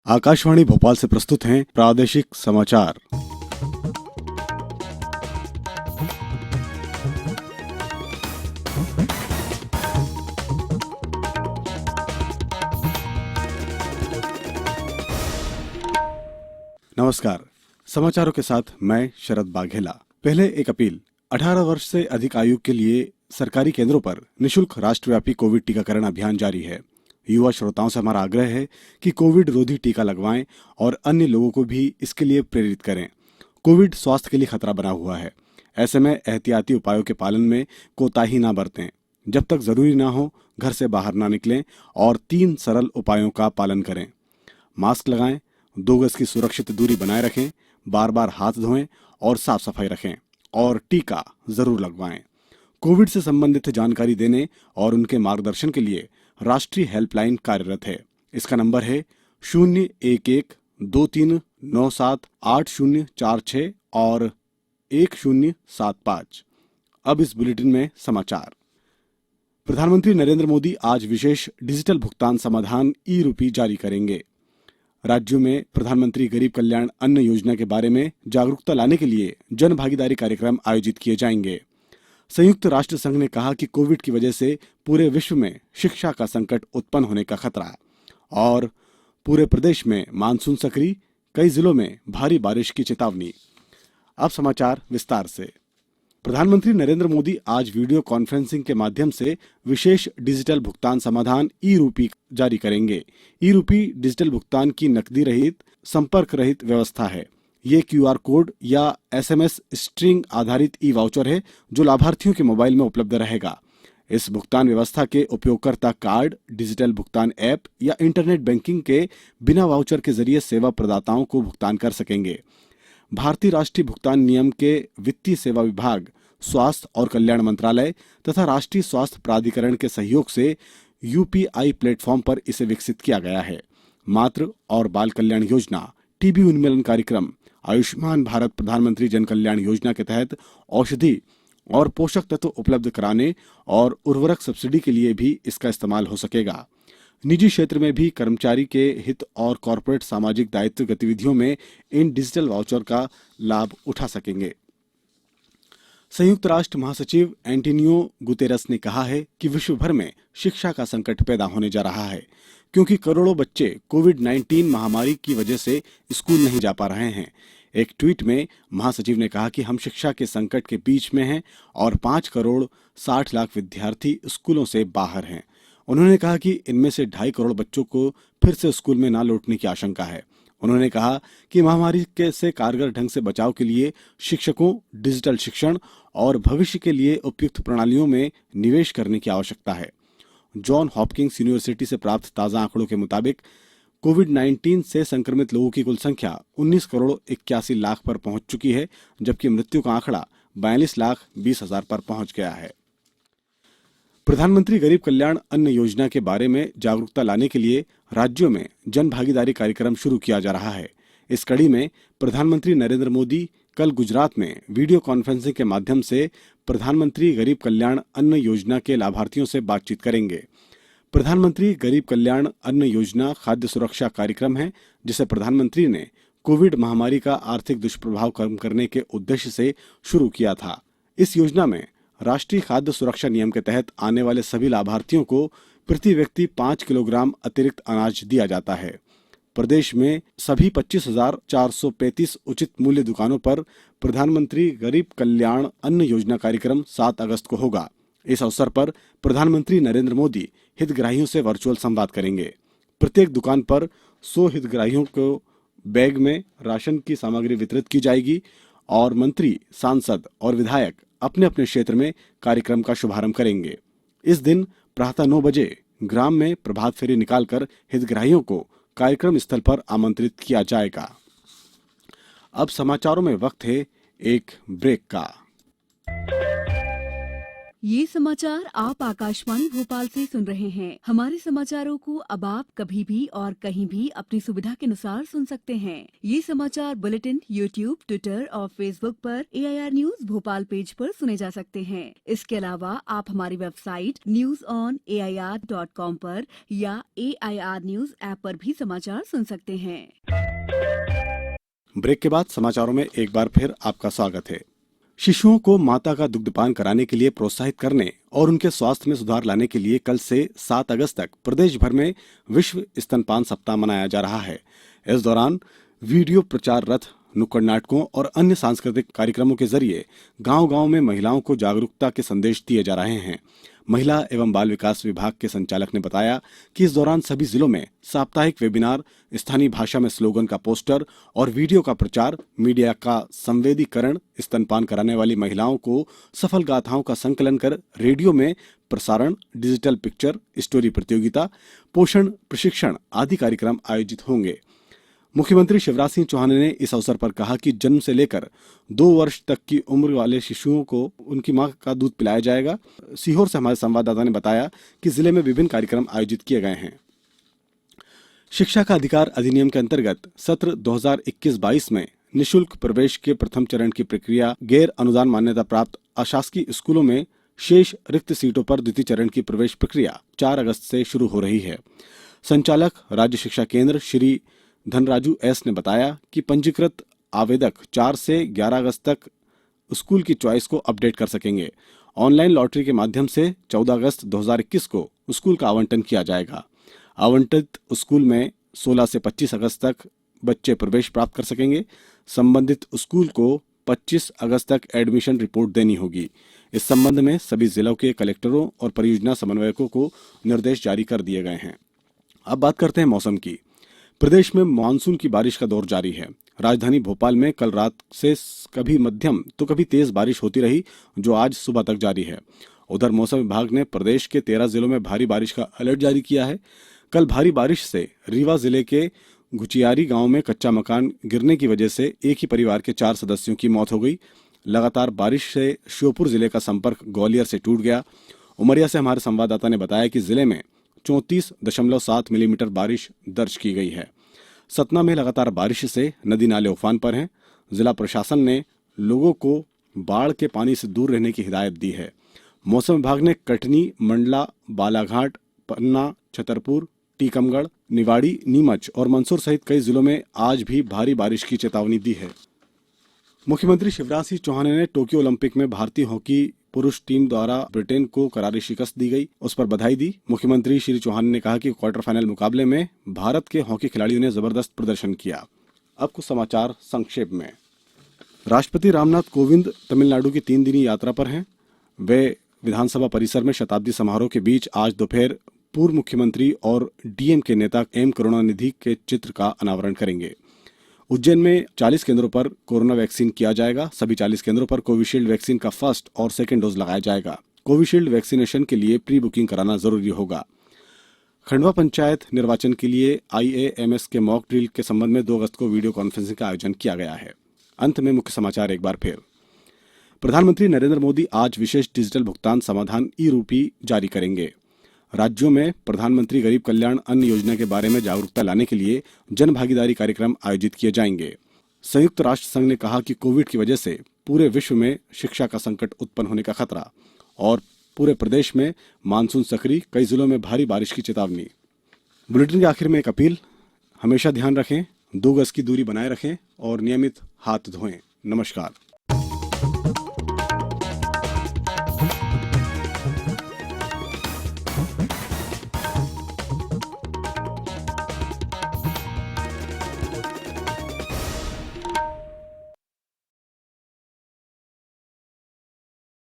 आकाशवाणी भोपाल से प्रस्तुत हैं प्रादेशिक समाचार। नमस्कार। समाचारों के साथ मैं शरद बाघेला। पहले एक अपील। 18 वर्ष से अधिक आयु के लिए सरकारी केंद्रों पर निशुल्क राष्ट्रव्यापी कोविड टीकाकरण अभियान जारी है। युवा श्रोताओं से हमारा आग्रह है कि कोविड रोधी टीका लगवाएं और अन्य लोगों को भी इसके लिए प्रेरित करें। कोविड स्वास्थ्य के लिए खतरा बना हुआ है। ऐसे में एहतियाती उपायों के पालन में कोताही ना बरतें। जब तक जरूरी ना हो घर से बाहर ना निकलें और 3 सरल उपायों का पालन करें। मास्क लगाएं, 2 गज की सुरक्षित दूरी बनाए रखें, बार बार हाथ धोएं और साफ सफाई रखें और टीका जरूर लगवाएं। कोविड से संबंधित जानकारी देने और उनके मार्गदर्शन के लिए राष्ट्रीय हेल्पलाइन कार्यरत है। इसका नंबर है 011-2397-8046 और 1075। अब इस बुलेटिन में समाचार। प्रधानमंत्री नरेंद्र मोदी आज विशेष डिजिटल भुगतान समाधान ई-रूपी जारी करेंगे। राज्यों में प्रधानमंत्री गरीब कल्याण अन्न योजना के बारे में जागरूकता लाने के लिए जन भागीदारी कार्यक्रम आयोजित किए जाएंगे। संयुक्त राष्ट्र संघ ने कहा कि कोविड की वजह से पूरे विश्व में शिक्षा का संकट उत्पन्न होने का खतरा और पूरे प्रदेश में मानसून सक्रिय, कई जिलों में भारी बारिश की चेतावनी। अब समाचार विस्तार से। प्रधानमंत्री नरेंद्र मोदी आज वीडियो कॉन्फ्रेंसिंग के माध्यम से विशेष डिजिटल भुगतान समाधान ई-रूपी जारी करेंगे। ई-रूपी डिजिटल भुगतान की नकदी रहित, संपर्क रहित व्यवस्था है। ये क्यूआर कोड या एसएमएस स्ट्रिंग आधारित ई वाउचर है जो लाभार्थियों के मोबाइल में उपलब्ध रहेगा। इस भुगतान व्यवस्था के उपयोगकर्ता कार्ड, डिजिटल भुगतान ऐप या इंटरनेट बैंकिंग के बिना वाउचर के जरिए सेवा प्रदाताओं को भुगतान कर सकेंगे। भारतीय राष्ट्रीय भुगतान नियम के वित्तीय सेवा विभाग, स्वास्थ्य और कल्याण मंत्रालय तथा राष्ट्रीय स्वास्थ्य प्राधिकरण के सहयोग से यूपीआई प्लेटफॉर्म पर इसे विकसित किया गया है। मातृ और बाल कल्याण योजना, टीबी उन्मूलन कार्यक्रम, आयुष्मान भारत प्रधानमंत्री जन कल्याण योजना के तहत औषधि और पोषक तत्व उपलब्ध कराने और उर्वरक सब्सिडी के लिए भी इसका इस्तेमाल हो सकेगा। निजी क्षेत्र में भी कर्मचारी के हित और कॉर्पोरेट सामाजिक दायित्व गतिविधियों में इन डिजिटल वाउचर का लाभ उठा सकेंगे। संयुक्त राष्ट्र महासचिव एंटोनियो गुतेरस ने कहा है कि विश्व भर में शिक्षा का संकट पैदा होने जा रहा है क्योंकि करोड़ों बच्चे कोविड-19 महामारी की वजह से स्कूल नहीं जा पा रहे हैं। एक ट्वीट में महासचिव ने कहा कि हम शिक्षा के संकट के बीच में हैं और 5 करोड़ 60 लाख विद्यार्थी स्कूलों से बाहर हैं। उन्होंने कहा कि इनमें से 2.5 करोड़ बच्चों को फिर से स्कूल में न लौटने की आशंका है। उन्होंने कहा कि महामारी से कारगर ढंग से बचाव के लिए शिक्षकों, डिजिटल शिक्षण और भविष्य के लिए उपयुक्त प्रणालियों में निवेश करने की आवश्यकता है। जॉन हॉपकिंस यूनिवर्सिटी से प्राप्त ताजा आंकड़ों के मुताबिक कोविड-19 से संक्रमित लोगों की कुल संख्या 19 करोड़ 81 लाख पर पहुंच चुकी है, जबकि मृत्यु का आंकड़ा 42 लाख 20 हजार पर पहुंच गया है। प्रधानमंत्री गरीब कल्याण अन्न योजना के बारे में जागरूकता लाने के लिए राज्यों में जन भागीदारी कार्यक्रम शुरू किया जा रहा है। इस कड़ी में प्रधानमंत्री नरेंद्र मोदी कल गुजरात में वीडियो कॉन्फ्रेंसिंग के माध्यम से प्रधानमंत्री गरीब कल्याण अन्न योजना के लाभार्थियों से बातचीत करेंगे। प्रधानमंत्री गरीब कल्याण अन्न योजना खाद्य सुरक्षा कार्यक्रम है जिसे प्रधानमंत्री ने कोविड महामारी का आर्थिक दुष्प्रभाव कम करने के उद्देश्य से शुरू किया था। इस योजना में राष्ट्रीय खाद्य सुरक्षा नियम के तहत आने वाले सभी लाभार्थियों को प्रति व्यक्ति 5 किलोग्राम अतिरिक्त अनाज दिया जाता है। प्रदेश में सभी 25,435 उचित मूल्य दुकानों पर प्रधानमंत्री गरीब कल्याण अन्न योजना कार्यक्रम 7 अगस्त को होगा। इस अवसर पर प्रधानमंत्री नरेंद्र मोदी हितग्राहियों से वर्चुअल संवाद करेंगे। प्रत्येक दुकान पर 100 हितग्राहियों को बैग में राशन की सामग्री वितरित की जाएगी और मंत्री, सांसद और विधायक अपने अपने क्षेत्र में कार्यक्रम का शुभारंभ करेंगे। इस दिन प्रातः 9 बजे ग्राम में प्रभात फेरी निकालकर हितग्राहियों को कार्यक्रम स्थल पर आमंत्रित किया जाएगा। अब समाचारों में वक्त है एक ब्रेक का। ये समाचार आप आकाशवाणी भोपाल से सुन रहे हैं। हमारे समाचारों को अब आप कभी भी और कहीं भी अपनी सुविधा के अनुसार सुन सकते हैं। ये समाचार बुलेटिन यूट्यूब, ट्विटर और फेसबुक पर AIR न्यूज भोपाल पेज पर सुने जा सकते हैं। इसके अलावा आप हमारी वेबसाइट news.air.com पर या AIR न्यूज ऐप पर भी समाचार सुन सकते हैं। ब्रेक के बाद समाचारों में एक बार फिर आपका स्वागत है। शिशुओं को माता का दुग्धपान कराने के लिए प्रोत्साहित करने और उनके स्वास्थ्य में सुधार लाने के लिए कल से 7 अगस्त तक प्रदेश भर में विश्व स्तनपान सप्ताह मनाया जा रहा है। इस दौरान वीडियो प्रचार रथ, नुक्कड़ नाटकों और अन्य सांस्कृतिक कार्यक्रमों के जरिए गांव-गांव में महिलाओं को जागरूकता के संदेश दिए जा रहे हैं। महिला एवं बाल विकास विभाग के संचालक ने बताया कि इस दौरान सभी जिलों में साप्ताहिक वेबिनार, स्थानीय भाषा में स्लोगन का पोस्टर और वीडियो का प्रचार, मीडिया का संवेदीकरण, स्तनपान कराने वाली महिलाओं को सफल गाथाओं का संकलन कर रेडियो में प्रसारण, डिजिटल पिक्चर स्टोरी प्रतियोगिता, पोषण प्रशिक्षण आदि कार्यक्रम आयोजित होंगे। मुख्यमंत्री शिवराज सिंह चौहान ने इस अवसर पर कहा कि जन्म से लेकर 2 वर्ष तक की उम्र वाले शिशुओं को उनकी मां का दूध पिलाया जाएगा। सीहोर से हमारे संवाददाता ने बताया कि जिले में विभिन्न कार्यक्रम आयोजित किए गए हैं। शिक्षा का अधिकार अधिनियम के अंतर्गत सत्र 2021-22 में निःशुल्क प्रवेश के प्रथम चरण की प्रक्रिया गैर अनुदान मान्यता प्राप्त अशासकीय स्कूलों में शेष रिक्त सीटों पर द्वितीय चरण की प्रवेश प्रक्रिया 4 अगस्त से शुरू हो रही है। संचालक राज्य शिक्षा केंद्र श्री धनराजू एस ने बताया कि पंजीकृत आवेदक 4 से 11 अगस्त तक स्कूल की चॉइस को अपडेट कर सकेंगे। ऑनलाइन लॉटरी के माध्यम से 14 अगस्त 2021 को स्कूल का आवंटन किया जाएगा। आवंटित स्कूल में 16 से 25 अगस्त तक बच्चे प्रवेश प्राप्त कर सकेंगे। संबंधित स्कूल को 25 अगस्त तक एडमिशन रिपोर्ट देनी होगी। इस संबंध में सभी जिलों के कलेक्टरों और परियोजना समन्वयकों को निर्देश जारी कर दिए गए हैं। अब बात करते हैं मौसम की। प्रदेश में मानसून की बारिश का दौर जारी है। राजधानी भोपाल में कल रात से कभी मध्यम तो कभी तेज बारिश होती रही, जो आज सुबह तक जारी है। उधर मौसम विभाग ने प्रदेश के 13 जिलों में भारी बारिश का अलर्ट जारी किया है। कल भारी बारिश से रीवा जिले के घुचियारी गांव में कच्चा मकान गिरने की वजह से एक ही परिवार के 4 सदस्यों की मौत हो गई। लगातार बारिश से श्योपुर जिले का संपर्क ग्वालियर से टूट गया। उमरिया से हमारे संवाददाता ने बताया कि जिले में 34.7 मिलीमीटर बारिश दर्ज की गई है। सतना में लगातार बारिश से नदी नाले उफान पर हैं। जिला प्रशासन ने लोगों को बाढ़ के पानी से दूर रहने की हिदायत दी है। मौसम विभाग ने कटनी, मंडला, बालाघाट, पन्ना, छतरपुर, टीकमगढ़, निवाड़ी, नीमच और मंदसौर सहित कई जिलों में आज भी भारी बारिश की चेतावनी दी है। मुख्यमंत्री शिवराज सिंह चौहान ने टोक्यो ओलंपिक में भारतीय हॉकी पुरुष टीम द्वारा ब्रिटेन को करारी शिकस्त दी गई, उस पर बधाई दी। मुख्यमंत्री श्री चौहान ने कहा कि क्वार्टर फाइनल मुकाबले में भारत के हॉकी खिलाड़ियों ने जबरदस्त प्रदर्शन किया। अब कुछ समाचार संक्षेप में। राष्ट्रपति रामनाथ कोविंद तमिलनाडु की 3 दिनी यात्रा पर हैं। वे विधानसभा परिसर में शताब्दी समारोह के बीच आज दोपहर पूर्व मुख्यमंत्री और DMK नेता M करुणानिधि के चित्र का अनावरण करेंगे। उज्जैन में 40 केंद्रों पर कोरोना वैक्सीन किया जाएगा। सभी 40 केंद्रों पर कोविशील्ड वैक्सीन का फर्स्ट और सेकेंड डोज लगाया जाएगा। कोविशील्ड वैक्सीनेशन के लिए प्री बुकिंग कराना जरूरी होगा। खंडवा पंचायत निर्वाचन के लिए IAMS के मॉक ड्रिल के संबंध में 2 अगस्त को वीडियो कॉन्फ्रेंसिंग का आयोजन किया गया है। अंत में मुख्य समाचार एक बार फिर। प्रधानमंत्री नरेंद्र मोदी आज विशेष डिजिटल भुगतान समाधान ई-रूपी जारी करेंगे। राज्यों में प्रधानमंत्री गरीब कल्याण अन्न योजना के बारे में जागरूकता लाने के लिए जन भागीदारी कार्यक्रम आयोजित किए जाएंगे। संयुक्त राष्ट्र संघ ने कहा कि कोविड की वजह से पूरे विश्व में शिक्षा का संकट उत्पन्न होने का खतरा, और पूरे प्रदेश में मानसून सक्रिय, कई जिलों में भारी बारिश की चेतावनी। बुलेटिन के आखिर में एक अपील, हमेशा ध्यान रखें, 2 गज की दूरी बनाए रखें और नियमित हाथ धोएं। नमस्कार।